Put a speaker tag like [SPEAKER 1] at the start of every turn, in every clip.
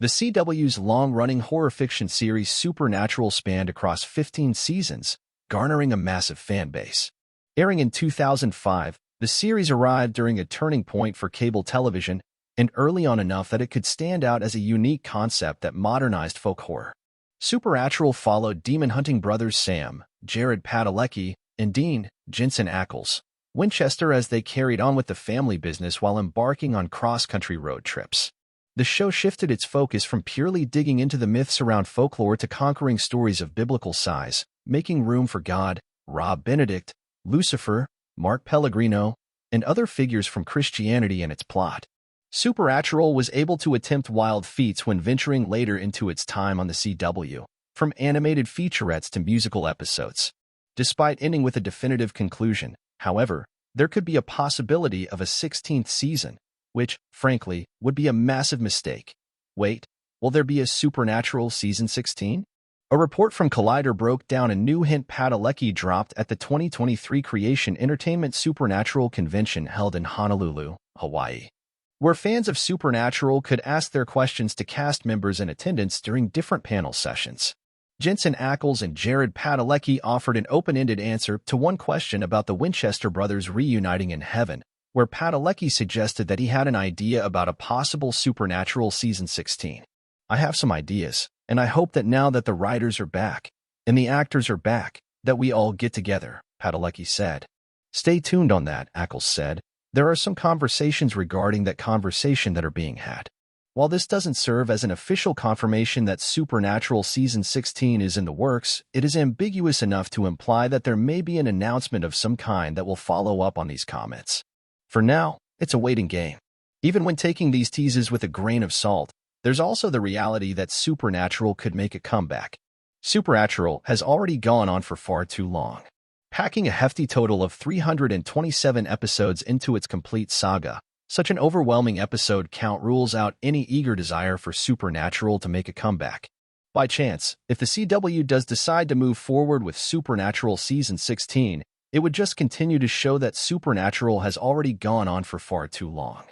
[SPEAKER 1] The CW's long-running horror fiction series Supernatural spanned across 15 seasons, garnering a massive fan base. Airing in 2005, the series arrived during a turning point for cable television and early on enough that it could stand out as a unique concept that modernized folk horror. Supernatural followed demon-hunting brothers Sam, Jared Padalecki, and Dean, Jensen Ackles, Winchester as they carried on with the family business while embarking on cross-country road trips. The show shifted its focus from purely digging into the myths around folklore to conquering stories of biblical size, making room for God, Rob Benedict, Lucifer, Mark Pellegrino, and other figures from Christianity and its plot. Supernatural was able to attempt wild feats when venturing later into its time on the CW, from animated featurettes to musical episodes. Despite ending with a definitive conclusion, however, there could be a possibility of a 16th season, which, frankly, would be a massive mistake. Wait, will there be a Supernatural Season 16? A report from Collider broke down a new hint Padalecki dropped at the 2023 Creation Entertainment Supernatural Convention held in Honolulu, Hawaii, where fans of Supernatural could ask their questions to cast members in attendance during different panel sessions. Jensen Ackles and Jared Padalecki offered an open-ended answer to one question about the Winchester brothers reuniting in heaven, where Padalecki suggested that he had an idea about a possible Supernatural Season 16. I have some ideas, and I hope that now that the writers are back, and the actors are back, that we all get together, Padalecki said. Stay tuned on that, Ackles said. There are some conversations regarding that conversation that are being had. While this doesn't serve as an official confirmation that Supernatural Season 16 is in the works, it is ambiguous enough to imply that there may be an announcement of some kind that will follow up on these comments. For now, it's a waiting game. Even when taking these teases with a grain of salt, there's also the reality that Supernatural could make a comeback. Supernatural has already gone on for far too long, packing a hefty total of 327 episodes into its complete saga. Such an overwhelming episode count rules out any eager desire for Supernatural to make a comeback. By chance, if the CW does decide to move forward with Supernatural Season 16, it would just continue to show that Supernatural has already gone on for far too long.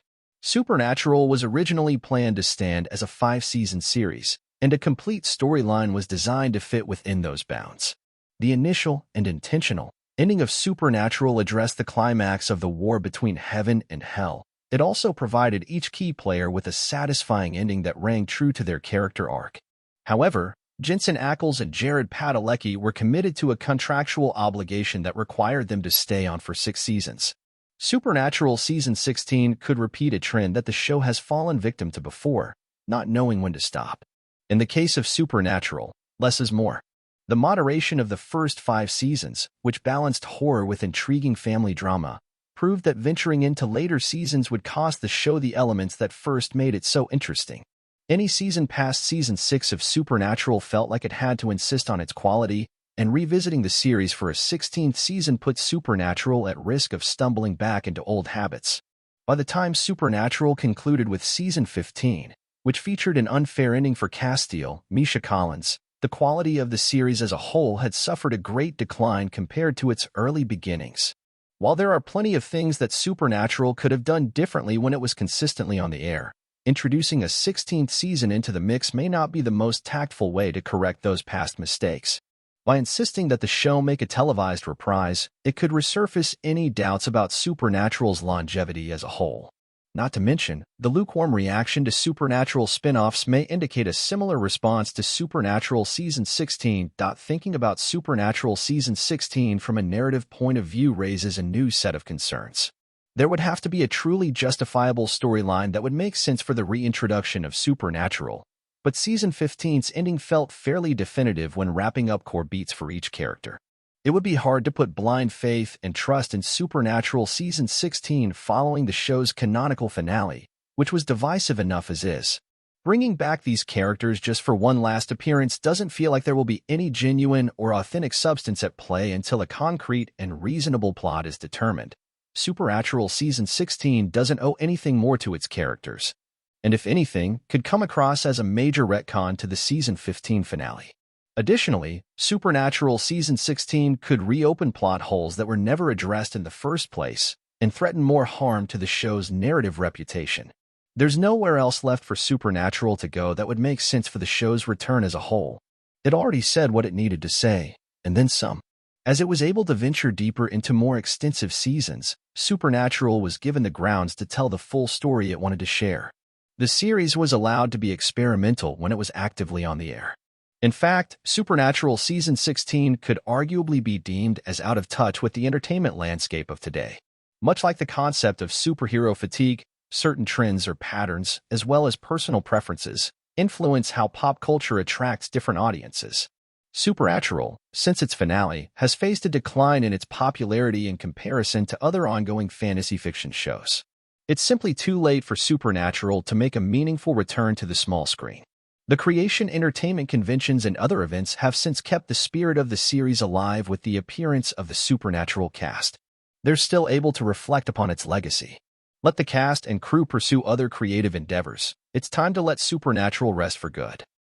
[SPEAKER 1] Supernatural was originally planned to stand as a 5-season series, and a complete storyline was designed to fit within those bounds. The initial and intentional ending of Supernatural addressed the climax of the war between heaven and hell. It also provided each key player with a satisfying ending that rang true to their character arc. However, Jensen Ackles and Jared Padalecki were committed to a contractual obligation that required them to stay on for 6 seasons. Supernatural Season 16 could repeat a trend that the show has fallen victim to before, not knowing when to stop. In the case of Supernatural, less is more. The moderation of the first 5 seasons, which balanced horror with intriguing family drama, proved that venturing into later seasons would cost the show the elements that first made it so interesting. Any season past Season 6 of Supernatural felt like it had to insist on its quality, and revisiting the series for a 16th season put Supernatural at risk of stumbling back into old habits. By the time Supernatural concluded with Season 15, which featured an unfair ending for Castiel, Misha Collins, the quality of the series as a whole had suffered a great decline compared to its early beginnings. While there are plenty of things that Supernatural could have done differently when it was consistently on the air, introducing a 16th season into the mix may not be the most tactful way to correct those past mistakes. By insisting that the show make a televised reprise, it could resurface any doubts about Supernatural's longevity as a whole. Not to mention, the lukewarm reaction to Supernatural spin-offs may indicate a similar response to Supernatural Season 16. Thinking about Supernatural Season 16 from a narrative point of view raises a new set of concerns. There would have to be a truly justifiable storyline that would make sense for the reintroduction of Supernatural, but Season 15's ending felt fairly definitive when wrapping up core beats for each character. It would be hard to put blind faith and trust in Supernatural Season 16 following the show's canonical finale, which was divisive enough as is. Bringing back these characters just for one last appearance doesn't feel like there will be any genuine or authentic substance at play until a concrete and reasonable plot is determined. Supernatural Season 16 doesn't owe anything more to its characters, and if anything, could come across as a major retcon to the Season 15 finale. Additionally, Supernatural Season 16 could reopen plot holes that were never addressed in the first place and threaten more harm to the show's narrative reputation. There's nowhere else left for Supernatural to go that would make sense for the show's return as a whole. It already said what it needed to say, and then some. As it was able to venture deeper into more extensive seasons, Supernatural was given the grounds to tell the full story it wanted to share. The series was allowed to be experimental when it was actively on the air. In fact, Supernatural Season 16 could arguably be deemed as out of touch with the entertainment landscape of today. Much like the concept of superhero fatigue, certain trends or patterns, as well as personal preferences, influence how pop culture attracts different audiences. Supernatural, since its finale, has faced a decline in its popularity in comparison to other ongoing fantasy fiction shows. It's simply too late for Supernatural to make a meaningful return to the small screen. The creation entertainment conventions and other events have since kept the spirit of the series alive with the appearance of the Supernatural cast. They're still able to reflect upon its legacy. Let the cast and crew pursue other creative endeavors. It's time to let Supernatural rest for good.